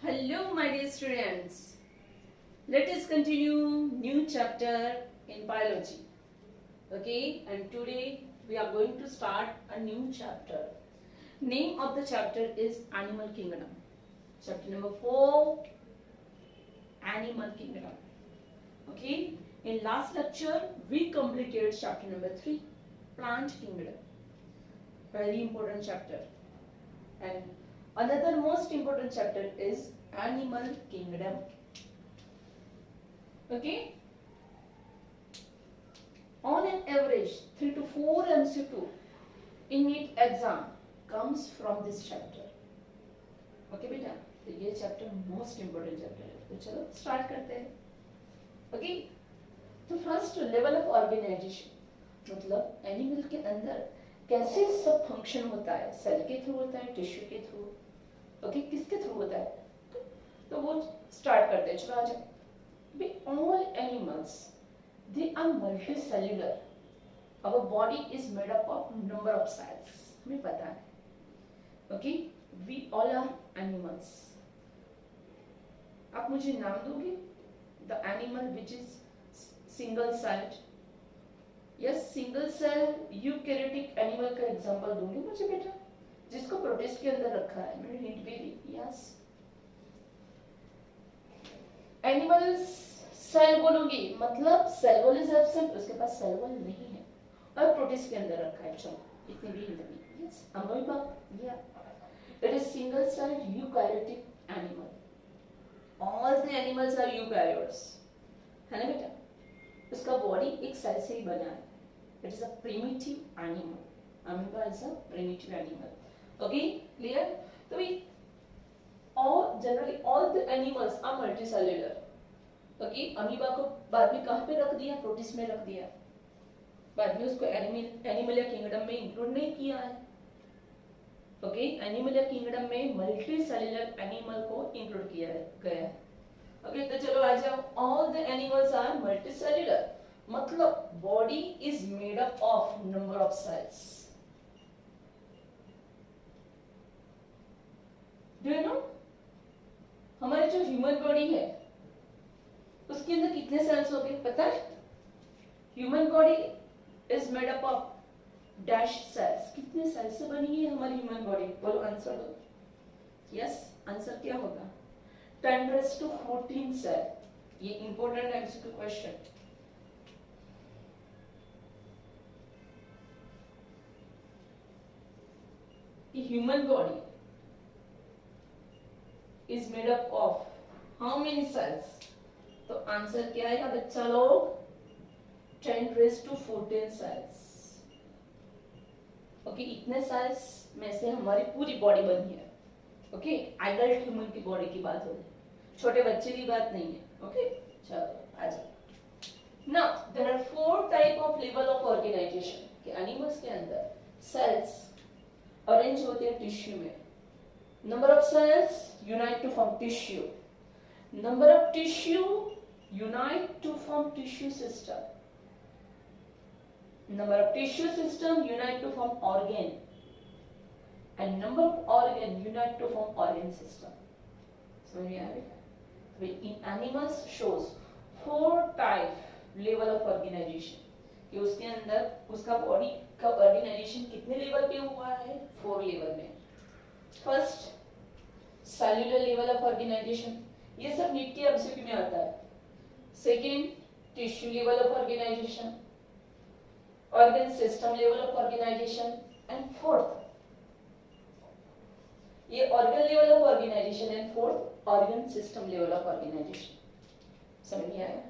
Hello, my dear students. Let us continue new chapter in biology. Okay, and today we are going to start a new chapter. Name of the chapter is Animal Kingdom. Chapter number 4, Animal Kingdom. Okay, in last lecture we completed chapter number 3, Plant Kingdom. Very important chapter. And another most important chapter is Animal Kingdom. Okay. On an average, 3 to 4 MCQ in NEET exam comes from this chapter. Okay बेटा, तो ये chapter most important chapter है. तो चलो start करते हैं. Okay, तो first level of organization मतलब एनिमल के अंदर कैसे सब फंक्शन होता है. सेल के थ्रू होता है, टिश्यू के थ्रू, ओके, किसके थ्रू होता है. तो वो स्टार्ट करते हैं. चलो आ जाओ. All animals, they are multicellular. Our body is made up of number of cells. हमें पता है. Okay, we all are animals. आप मुझे नाम दोगे? The animal which is single celled. Yes, single cell eukaryotic animal का एग्जांपल दोगे मुझे बेटा? जिसको प्रोटिस्ट के अंदर रखा है. मैंने हिंट भी दी. Yes. एनिमल्स सेल बोलूंगी मतलब सेल वॉल इज एब्सेंट, उसके पास सेल वॉल नहीं है और प्रोटिस्ट के अंदर रखा है. चलो इतनी भी हिंट दी. Yes, amoeba. या it is single celled eukaryotic animal. All the animals are eukaryotes, है ना बेटा. उसका बॉडी एक सेल से ही बना है. It is a primitive animal. Amoeba is a primitive animal. Okay, clear. तो generally all the animals are multicellular. Okay, amoeba को बाद में कहाँ पे रख दिया? प्रोटिस्ट में रख दिया. बाद में उसको एनिमलिया किंगडम में इंक्लूड नहीं किया है. ओके, एनिमलिया किंगडम में मल्टीसेल्युलर एनिमल को इंक्लूड किया गया है. ओके, तो चलो आ जाओ. All the animals are multicellular मतलब body is made up of number of cells. Do you know हमारी जो ह्यूमन बॉडी है उसके अंदर कितने सेल्स हो गए पता है? Human body is made up of dash cells. कितने सेल्स से बनी है हमारी ह्यूमन बॉडी? बोलो आंसर दो. यस, आंसर क्या होगा? 10⁻14 सेल. ये इंपॉर्टेंट एमसीक्यू क्वेश्चन. ह्यूमन बॉडी is made up of how many cells? तो आंसर क्या आएगा बच्चा लोग? 10⁻14 सेल्स. ओके, इतने सेल्स में से हमारी पूरी बॉडी बनी है. ओके, एडल्ट ह्यूमन की बॉडी की बात हो रही है, छोटे बच्चे की बात नहीं है. ओके, चलो आ जाओ. Now there are 4 type of level of organisation. कि एनिमल्स के अंदर सेल्स अरेंज होते हैं टिश्यू में. Number of cells unite to form tissue. Number of tissue unite to form tissue system. Number of tissue system unite to form organ. And number of organ unite to form organ system. So we have it. In animals shows 4 type level of organization. कि उसके अंदर उसका body का organisation कितने level पे हुआ है? 4 level में. First cellular level of organisation, ये सब नीट के एमसीक्यू में आता है. Second, tissue level of organization, organ system level of organization. And fourth, ये organ level of organization and fourth organ system level of organization. समझ में आया?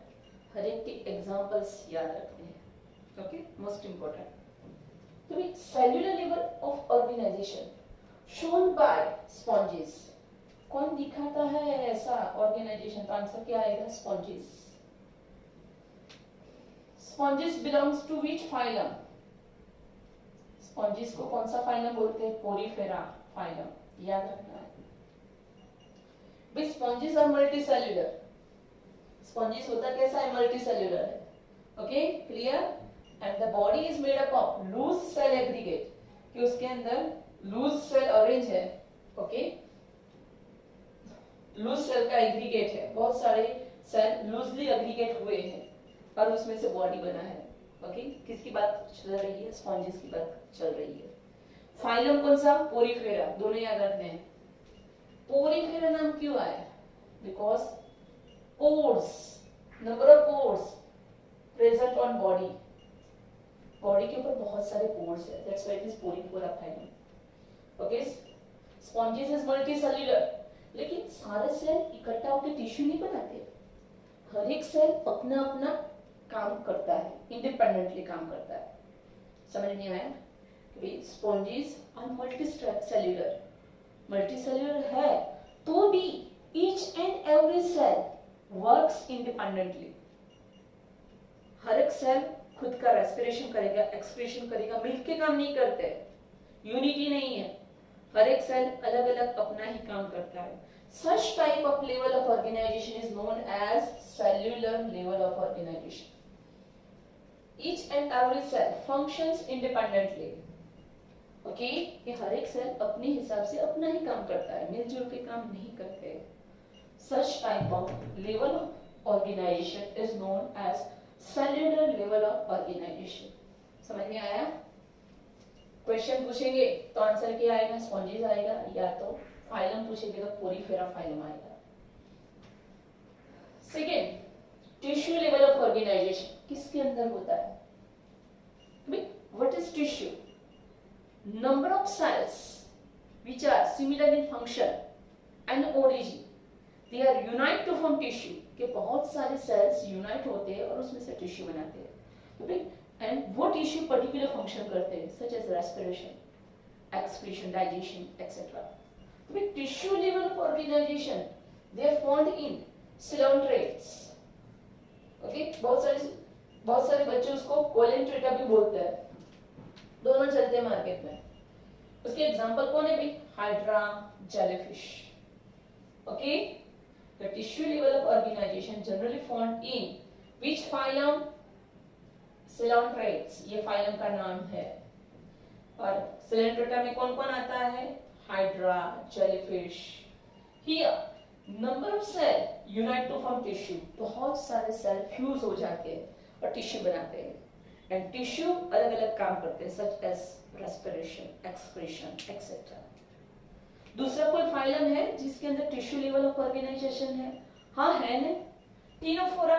हर एक के एग्जांपल्स याद रखने हैं. Okay, most important. तो cellular level of organization shown by sponges. कौन दिखाता है ऐसा ऑर्गेनाइजेशन? तो आंसर क्या आएगा? Sponges. Sponges belongs to which phylum? स्पॉन्जेस को कौन सा फाइलम बोलते हैं? Porifera phylum. याद रखना है. भाई स्पॉन्जेस आर मल्टीसेल्युलर. स्पॉन्जेस होता कैसा है? मल्टीसेल्युलर है. Okay, clear. And the body is made up of loose cell aggregate. कि उसके अंदर लूज सेल अरेंज है. ओके, लूज सेल का एग्रीगेट है, बहुत सारे सेल लूजली एग्रीगेट हुए हैं और उसमें से बॉडी बना है। ओके, किसकी बात चल रही है? स्पॉन्जेस की बात चल रही है। फाइलम कौन सा? पोरीफेरा, दोनों याद रखने हैं। पोरीफेरा नाम क्यों आया? Because pores, number of pores present on body, body के ऊपर बहुत सारे पोर्स है, that's why it is Porifera phylum. Okay, sponges is multicellular, लेकिन सारे सेल इकट्ठा होकर टिश्यू नहीं बनाते। हर एक सेल अपना अपना काम करता है, इंडिपेंडेंटली काम करता है। समझ नहीं आया? स्पॉन्जेस आर मल्टीसेल्युलर, मल्टीसेल्युलर है तो भी each and every cell works independently. हर एक सेल खुद का रेस्पिरेशन करेगा, एक्सक्रीशन करेगा, मिलके काम नहीं करते, यूनिटी नहीं है। हर एक सेल अलग अलग अपना ही काम करता है। Such type of level of organization is known as cellular level of organization. Each and every cell functions independently. Okay? ये हर एक सेल अपने हिसाब से अपना ही काम करता है, मिलजुल के काम नहीं करते। Such type of level of organization is known as cellular level of organization. समझ में आया? क्वेश्चन पूछेंगे तो आंसर क्या आएगा? स्पॉन्जेस आएगा, या तो फाइलम पूछेंगे तो पोरीफेरा फाइलम आएगा। Second, tissue level of organisation किसके अंदर होता है? What is tissue? Number of cells which are similar in function and origin, they are unite to form tissue, के बहुत सारे सेल्स यूनाइट होते हैं और उसमें से टिश्यू बनाते हैं। एंड वो टिश्यू पर्टिकुलर फंक्शन करते हैं, such as respiration, excretion, digestion etcetera. Tissue level of organization they are found in coelenterates. Okay, बहुत सारे बच्चे उसको कोलेंट्रेटा भी बोलते हैं, दोनों चलते हैं मार्केट में। उसके एग्जांपल कौन है भी? Hydra, jellyfish. Okay, the tissue level of organization generally found in which phylum? Coelenterates, ये फाइलम का नाम है। और सिलोन्ट्रेटा में कौन कौन आता है? Hydra, jellyfish. Here number of cell unite to form tissue, बहुत सारे सेल फ्यूज हो जाते हैं और टिश्यू बनाते हैं। एंड टिश्यू अलग अलग काम करते हैं, such as respiration, excretion etcetera. दूसरा कोई फाइलम है जिसके अंदर टिश्यू लेवल ऑफ ऑर्गेनाइजेशन है? हाँ है ना, टीनोफोरा।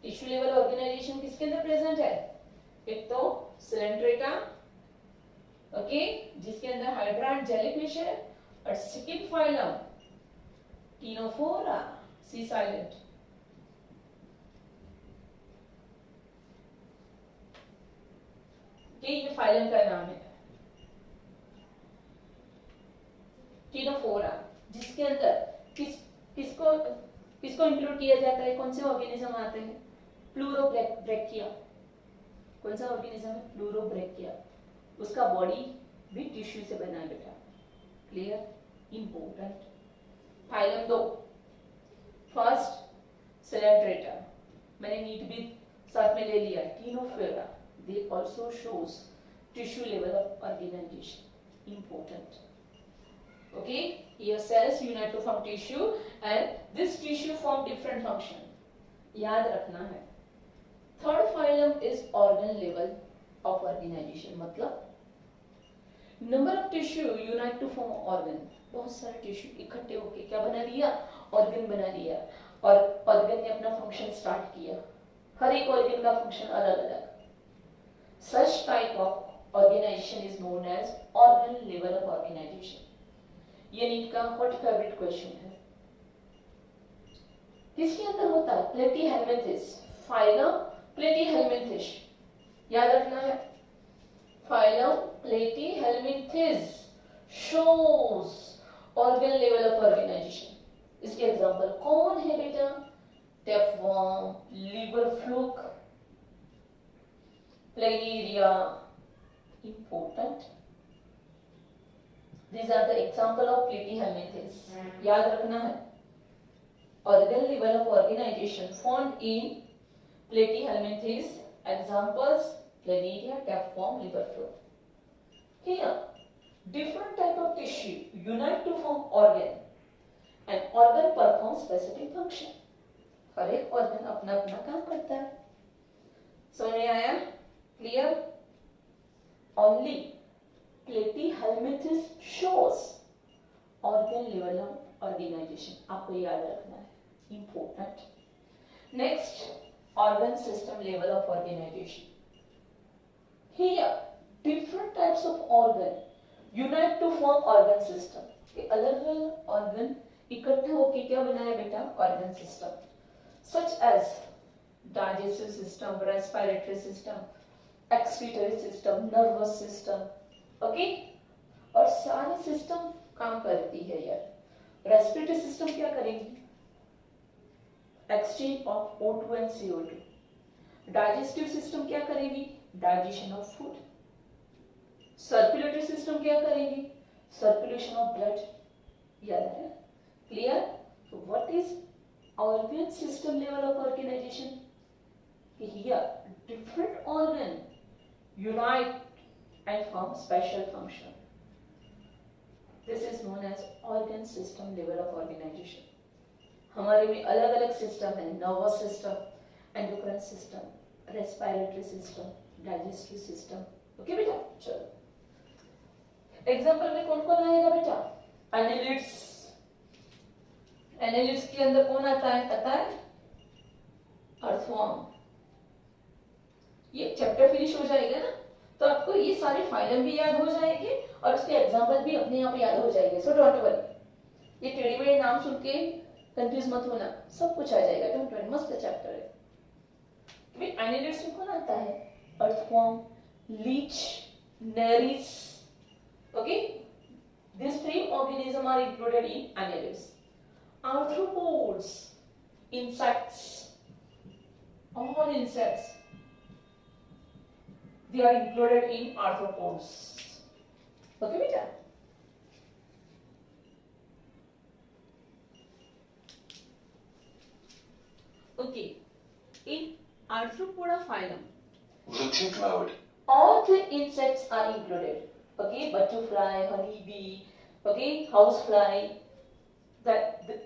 टिश्यू लेवल ऑर्गेनाइजेशन किसके अंदर प्रेजेंट है? एक तो सिलेंट्रेटा, ओके, जिसके अंदर हाइड्रा एंड जेलीफिश है, और सेकंड फाइलम टीनोफोरा, सी साइलेंट। ये फाइलम का नाम है टीनोफोरा, जिसके अंदर किसको इंक्लूड किया जाता है? कौन से ऑर्गेनिज्म आते हैं? प्लूरोब्रैकिया। कौन सा ऑर्गेनिज्म है? प्लूरोब्रैकिया। उसका बॉडी भी टिश्यू से बना है बेटा, clear, important. Phylum 2, first Coelenterata, मैंने नीट भी साथ में ले लिया, Ctenophora, they also shows tissue level of organisation, important. Okay, your cells unite to form tissue and this tissue form different function, याद रखना है। Third phylum is organ level of organization, मतलब number of tissue unite to form organ, बहुत सारे tissue इकट्ठे होके क्या बना लिया? ऑर्गन बना लिया, और ऑर्गन ने अपना फंक्शन स्टार्ट किया। हर एक ऑर्गन का फंक्शन अलग अलग। Such type of organisation is known as organ level of organisation. ये नीट का हॉट फेवरेट क्वेश्चन है। किसके अंदर होता है? प्लेटीहेल्मिंथिस, फाइलम प्लेटीहेल्मिंथिस, याद रखना है। Phylum platyhelminthes shows organ level of organization. इसके एग्जांपल कौन है बेटा? Tapeworm, liver fluke, planaria, important. These are the example of platyhelminthes. याद रखना है। Organ level of organization found in platyhelminthes. Examples: Planaria, tapeworm, liver fluke. Here, different type of tissue unite to form organ. And organ perform specific function. हर एक organ अपना अपना काम करता है। समझ में आया? Clear? Only platyhelminthes shows organ level of organization. आपको याद रखना है, important. Next, organ system level of organization. Here, different types of organ unite to form organ system. ये अलग अलग organ इकट्ठे होके क्या बनाया बेटा? Organ system. Such as digestive system, respiratory system, excretory system, nervous system. Okay? और सारे system काम करती है यार। Respiratory system क्या करेंगी? Exchange of O2 and CO2. Digestive system क्या करेगी? Digestion of food. Circulatory system क्या करेगी? Circulation of blood. याद है? Clear? So what is organ system level of organization? Here, different organ unite and form special function. This is known as organ system level of organization. हमारे में अलग अलग system है, nervous system, endocrine system, respiratory system, digestive system. Okay बेटा, चलो example में कौन कौन आएगा बेटा? एनालिड्स। एनालिड्स के अंदर कौन आता है पता है? अर्थवर्म। ये चैप्टर फिनिश हो जाएगा ना, तो आपको ये सारे फाइलम भी याद हो जाएंगे और उसके एग्जांपल भी अपने आप याद हो जाएंगे। सो डोंट वरी, ये टेढ़े मेढ़े नाम सुन के कंफ्यूज मत होना, सब कुछ आ जाएगा। डोंट वरी, मस्त चैप्टर है। भाई एनालिड्स में कौन आता है? Earthworm, leech, Nereis. Okay, these three organisms are included in annelids. Arthropods, insects, all insects, they are included in arthropods. Okay beta? Okay, in Arthropoda phylum, Bluetooth mode. all the insects are included. Okay, butterfly, honeybee, okay, housefly,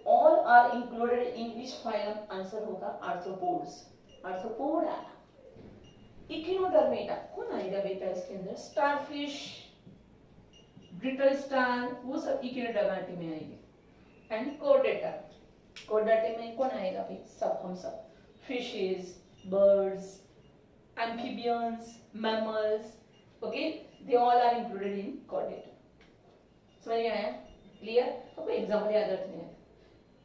all are included in which phylum? Answer होगा arthropods. Arthropoda. Echinodermata, कौन आएगा बेटा इसके अंदर? Starfish, brittle star, वो सब Echinodermata में आएंगे। And chordata, chordata में कौन आएगा भाई? सब हम सब fishes, birds, amphibians, mammals, okay, they all are included in chordata. समझ में आया? क्लियर? आपको एग्जाम्पल याद रखने हैं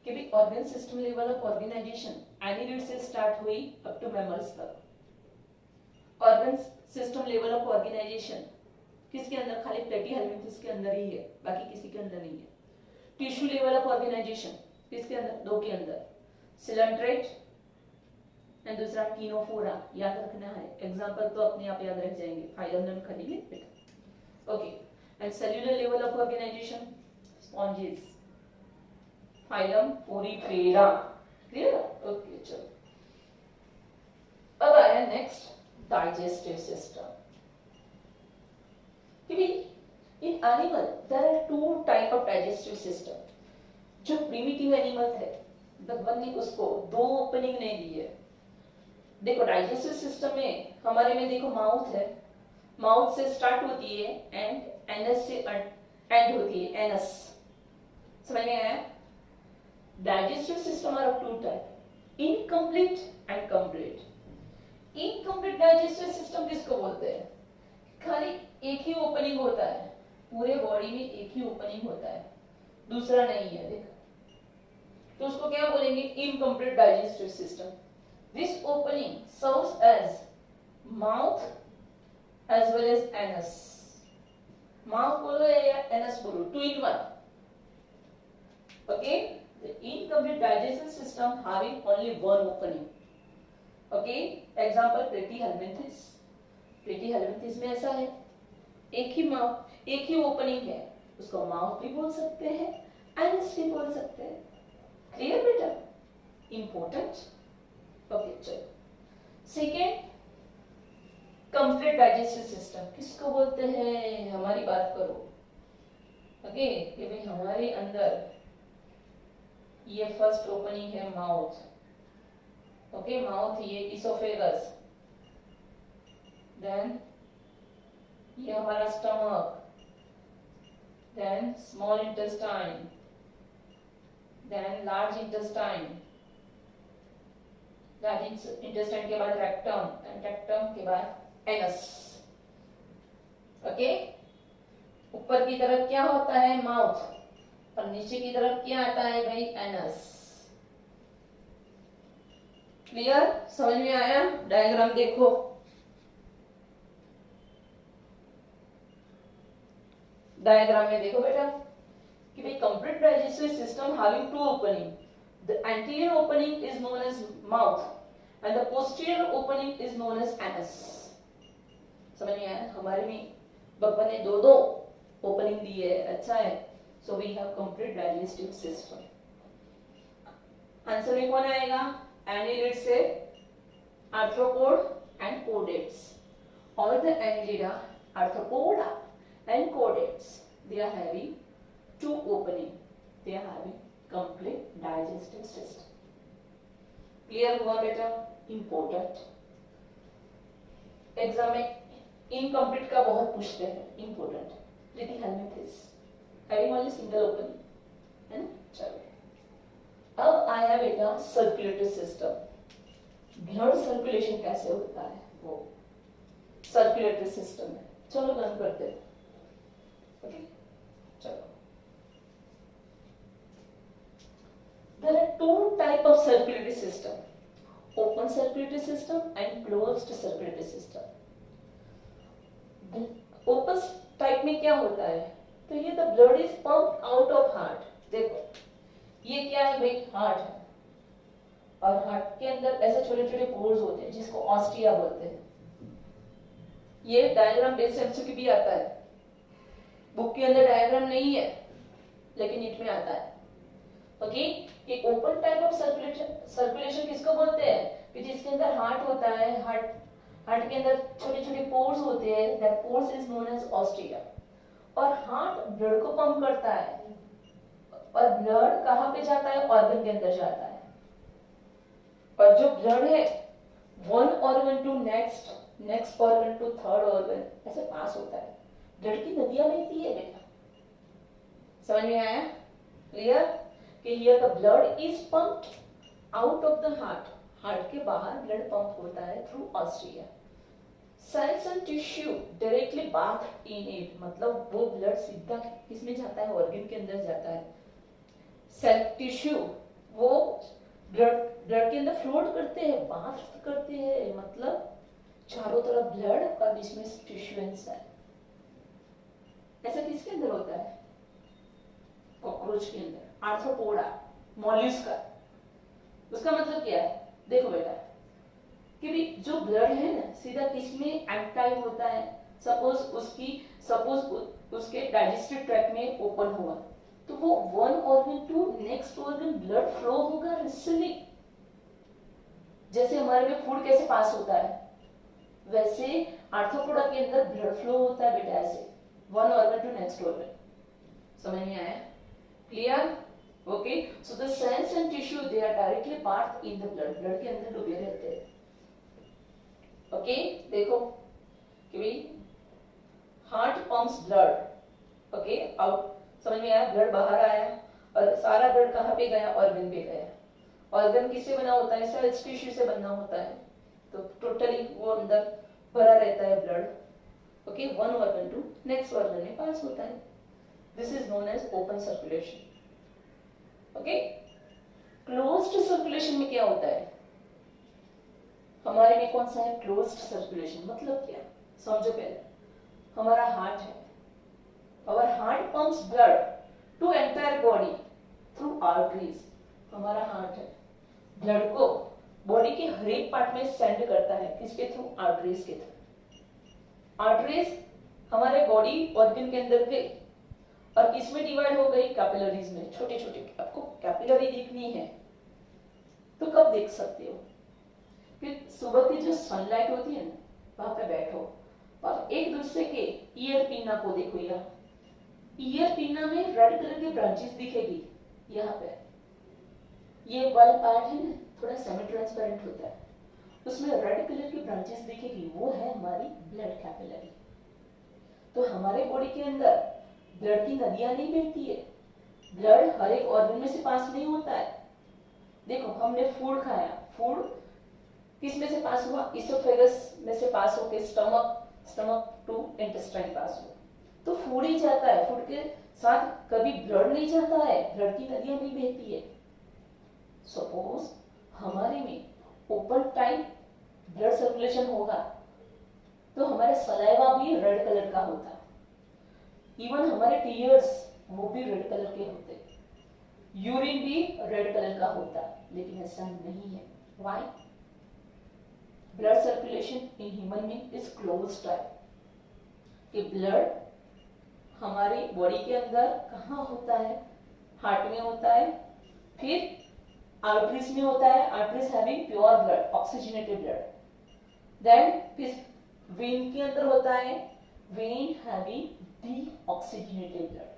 कि भाई organ system level of organisation annelid से स्टार्ट हुई अप टू मैमल्स तक। Organ system level of organisation किसके अंदर? खाली प्लेटीहेल्मिंथेस के अंदर ही है, बाकी किसी के अंदर नहीं है। टिश्यू लेवल ऑफ ऑर्गेनाइजेशन किसके अंदर? दो के अंदर, सिलेंट्रेट एंड दूसरा टीनोफोरा। याद रखना है, एग्जांपल तो अपने आप याद रख जाएंगे, फाइलम नेम करेंगे बेटा। Okay, and cellular level of organisation, sponges, phylum Porifera. Clear? Okay चलो, अब आया next digestive system. In animal there are two type of digestive system. जो primitive animal थे, भगवान ने उसको दो ओपनिंग नहीं दी है। देखो डाइजेस्टिव सिस्टम में हमारे में देखो माउथ है, माउथ से स्टार्ट होती है एंड एनस से एंड होती है, एनस। समझ में आया? Digestive system are of two type, incomplete and complete. Incomplete digestive system किसको बोलते हैं? खाली एक ही ओपनिंग होता है, पूरे बॉडी में एक ही ओपनिंग होता है, दूसरा नहीं है। देख, तो उसको क्या बोलेंगे? Incomplete digestive system. This opening serves as mouth as well as anus. Mouth बोलो या एनस बोलो, two in one. Okay, the incomplete digestive system having only one opening. Okay, example platyhelminthes. Platyhelminthes में ऐसा है, एक ही माउथ, एक ही opening है, उसको माउथ भी बोल सकते हैं, एनस भी बोल सकते हैं। क्लियर बेटा? इंपॉर्टेंट। ओके चलो, सेकेंड कंप्लीट डाइजेस्टिव सिस्टम किसको बोलते हैं? हमारी बात करो। ओके, ये भाई हमारे अंदर ये फर्स्ट ओपनिंग है माउथ, ओके माउथ, ये इसोफेगस, देन ये हमारा stomach, then small intestine, then large intestine, large intestine के बाद रेक्टम, रेक्टम के बाद एनस, ओके। ऊपर की तरफ क्या होता है माउथ और नीचे की तरफ क्या आता है भाई एनस। क्लियर, समझ में आया? डायग्राम देखो, डायग्राम में देखो बेटा कि भाई complete digestive system having two opening, the anterior opening is known as mouth and the posterior opening is known as anus. समझ में आया? हमारे में भगवान ने दो ओपनिंग दी है, अच्छा है। So we have complete digestive system. Answer में कौन आएगा? एनिलिड से arthropod and chordates. All the annelida, arthropoda and chordates, they are having two opening. They are having complete digestive system. Clear हुआ बेटा? Important. एग्जाम में incomplete का बहुत पूछते हैं, इम्पोर्टेंट। लेकिन helmet is having only single opening, है ना? चलो अब आया बेटा सर्कुलेटरी सिस्टम। ब्लड सर्कुलेशन कैसे होता है वो सर्कुलेटरी सिस्टम है। चलो रन करते हैं, ओके। चलो, there are two type of circulatory system, open circulatory system and closed circulatory system. Open type में क्या होता है? तो ये the blood is pump out of heart. देखो ये क्या है भाई? हार्ट है और हार्ट के अंदर ऐसे छोटे छोटे पोर्स होते हैं जिसको ऑस्टिया बोलते हैं। ये डायग्राम बेस्ड एमसीक्यू भी आता है, बुक के अंदर डायग्राम नहीं है लेकिन नीट में आता है, ओके। ये ओपन टाइप ऑफ सर्कुलेशन किसको बोलते हैं? कि जिसके अंदर हार्ट होता है, हार्ट के अंदर छोटे छोटे पोर्स होते हैं, that pores is known as ostia. और हार्ट ब्लड को पंप करता है और ब्लड कहाँ पे जाता है? ऑर्गन के अंदर जाता है। और जो ब्लड है one organ to next organ to third organ ऐसे पास होता है। ब्लड की नदियां बहती है बेटा, समझ में आया? क्लियर? कि here the blood is pumped out of the heart, heart के बाहर ब्लड पंप होता है through ostia. Cells and tissue directly bath in it, मतलब वो ब्लड सीधा किसमें जाता है? ऑर्गन के अंदर जाता है। सेल टिश्यू वो ब्लड के अंदर फ्लोट करते हैं, बाथ करते हैं, मतलब चारों तरफ ब्लड और बीच में टिश्यू एंड सेल। ऐसा किसके अंदर होता है? कॉकरोच के अंदर, आर्थ्रोपोडा, मॉल्यूस्का। उसका मतलब क्या है? देखो बेटा कि भी जो ब्लड है ना सीधा किसमें एक्टाइव होता है? सपोज उसके डाइजेस्टिव ट्रैक्ट में ओपन हुआ तो वो one organ to next organ blood flow होगा रिसली। जैसे हमारे में फूड कैसे पास होता है वैसे आर्थ्रोपोडा के अंदर ब्लड फ्लो होता है बेटा, ऐसे one organ to next organ. समझ में आया? Clear? Okay. So the cells and tissue they are directly part in the blood, blood के अंदर डूबे रहते हैं, ओके। देखो कि भाई heart pumps blood, okay, out. समझ में आया? ब्लड बाहर आया और सारा ब्लड कहाँ पे गया? ऑर्गन पे गया। ऑर्गन किससे बना होता है? सेल्स टिश्यू से बना होता है। तो टोटली वो अंदर भरा रहता है blood, okay. One organ to next organ में पास होता है। This is known as open circulation, okay. Closed circulation में क्या होता है? हमारे में कौन सा है? Closed circulation. मतलब क्या? समझो पहले, हमारा हार्ट है, our heart pumps blood to entire body through arteries। हमारा हार्ट है, ब्लड को बॉडी के हर एक पार्ट में सेंड करता है, किसके थ्रू? आर्टरीज के थ्रू। आर्टरीज हमारे बॉडी ऑर्गन के अंदर गई और किसमें डिवाइड हो गई? कैपिलरीज में, छोटे छोटे। आपको कैपिलरी देखनी है तो कब देख सकते हो? कि सुबह की जो सनलाइट होती है ना, वहां पे बैठो और एक दूसरे के ईयर पिन्ना को देखो। ईयर पिन्ना में रेड कलर की ब्रांचेस दिखेगी यहाँ पे, ये वाला पार्ट है ना थोड़ा सेमी ट्रांसपेरेंट होता है, उसमें रेड कलर की ब्रांचेस दिखेगी, वो है हमारी ब्लड कैपिलरी। तो हमारे बॉडी के अंदर ब्लड की नदियां नहीं बहती है, ब्लड हर एक ऑर्गन में से पास नहीं होता है। देखो हमने फूड खाया, फूड किस में से पास हुआ, इसोफेगस में से पास होके स्टमक टू इंटेस्टाइन पास हुआ, तो फूड ही जाता है, फूड के साथ कभी ब्लड नहीं जाता है, ब्लड की नदियां नहीं बहती है। सपोज हमारे में ओपन टाइप ब्लड सर्कुलेशन होगा तो हमारे सलाइवा भी रेड कलर का होता, इवन हमारे टीयर्स वो भी रेड कलर के होते, यूरिन भी रेड कलर का होता, लेकिन ऐसा नहीं है। Why? Blood circulation in human being is closed type, कि ब्लड हमारी बॉडी के अंदर कहाँ होता है, हार्ट में होता है, फिर आर्टरीज में होता है, arteries having pure blood, oxygenated blood, then फिर वेन के अंदर होता है, वेन हैविंग डीऑक्सीजनेटेड ब्लड,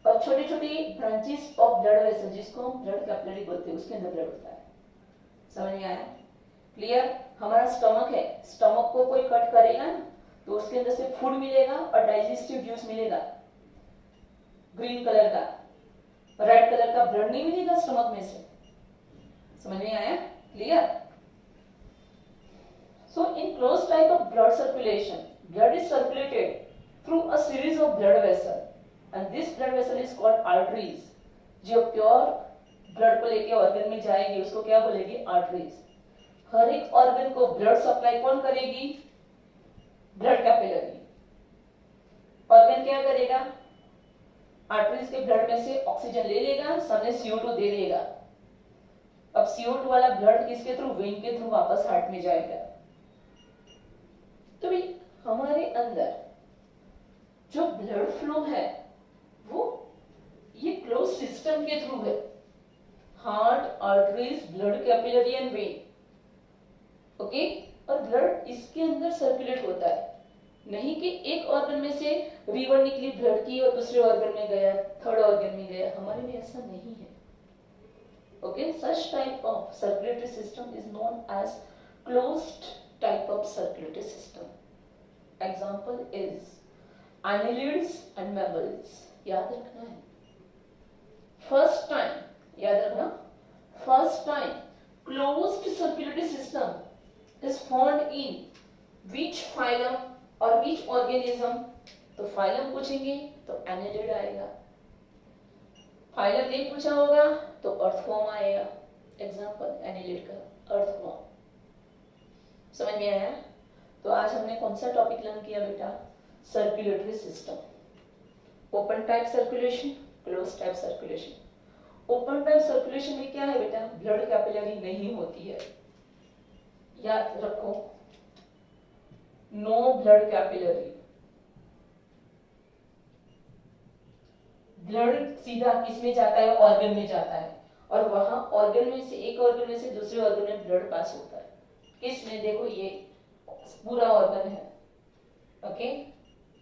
और छोटे छोटे ब्रांचेस ऑफ ब्लड वेसल जिसको हम ब्लड कैपिलरी बोलते हैं, उसके अंदर ब्लड होता है। समझ में आया? क्लियर? हमारा स्टमक है, स्टमक को कोई कट करेगा ना तो उसके अंदर से फूड मिलेगा और डाइजेस्टिव जूस मिलेगा ग्रीन कलर का, रेड कलर का ब्लड नहीं मिलेगा स्टमक में से। समझ में आया? Clear? So in closed type of blood circulation, blood is circulated through a series of blood vessels, and this blood vessel is called arteries. जो प्योर ब्लड को लेके ऑर्गन में जाएगी उसको क्या बोलेगी? आर्टरीज। हर एक ऑर्गन को ब्लड सप्लाई कौन करेगी? Blood capillary. ऑर्गन क्या करेगा? आर्टरीज के ब्लड में से ऑक्सीजन ले लेगा, सामने CO2 दे देगा। अब CO2 वाला ब्लड किसके थ्रू? वेन के थ्रू वापस हार्ट में जाएगा। तो भी हमारे अंदर जो ब्लड फ्लो है वो ये क्लोज सिस्टम के थ्रू है, heart, arteries, blood capillary and when. Okay? और ब्लड इसके अंदर सर्कुलेट होता है, नहीं कि एक ऑर्गन में से रिवर निकली ब्लड की और दूसरे ऑर्गन में गया, थर्ड ऑर्गन में गया। हमारे में ऐसा नहीं है। Okay? Such type of circulatory system is known as closed type of circulatory system. Example is annelids and mammals. याद रखना है। First time, याद रखना, first time closed circulatory system is found in which phylum or which organism? तो phylum पूछेंगे तो annelid आएगा, phylum नहीं पूछा होगा तो earthworm आएगा। Example annelid का earthworm। समझ में आया? तो आज हमने कौन सा टॉपिक लर्न किया बेटा? Circulatory system. Open type circulation, close type circulation. Open type circulation में क्या है बेटा? ब्लड कैपिलरी नहीं होती है, याद रखो, नो ब्लड कैपिलरी। ब्लड सीधा किसमें जाता है? ऑर्गन में जाता है, और वहां ऑर्गन में से एक ऑर्गन में से दूसरे ऑर्गन में ब्लड पास होता है। इसमें देखो ये पूरा ऑर्गन है, ओके?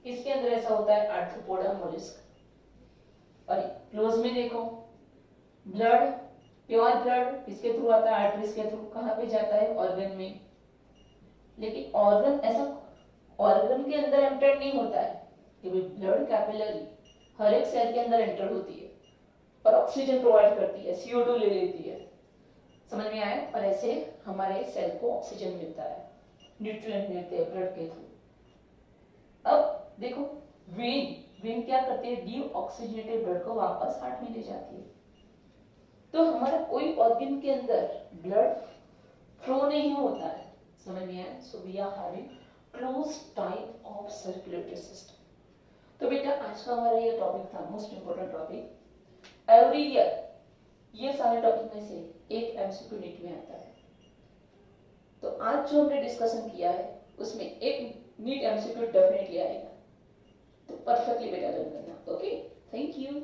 इसके अंदर ऐसा होता है आर्थ्रोपोडा मोलस्क। और क्लोज में देखो ब्लड, प्योर ब्लड किसके थ्रू आता है? आर्टरीज के थ्रू। कहां पे जाता है? ऑर्गन में। लेकिन ऑर्गन ऐसा ऑर्गन के अंदर एंटर नहीं होता है, कि ब्लड कैपिलरी हर एक सेल के अंदर एंटर होती है और ऑक्सीजन प्रोवाइड करती है, CO2 ले लेती है। समझ में आया? और ऐसे हमारे सेल को ऑक्सीजन मिलता है, न्यूट्रिएंट मिलते हैं ब्लड के थ्रू। अब देखो वेन क्या करती है? डीऑक्सीजनेटेड ब्लड को वापस हार्ट में ले जाती है। तो हमारा कोई ऑर्गन के अंदर ब्लड फ्लो नहीं होता है। समझ में आया? So we are having close type of circulatory system. तो बेटा आज का हमारा ये टॉपिक था, most important topic. Every year ये सारे टॉपिक में से एक MCQ नीट में आता है। तो आज जो हमने डिस्कशन किया है उसमें एक नीट MCQ डेफिनेटली आएगा, तो परफेक्टली बेटा लर्न करना। Okay, thank you.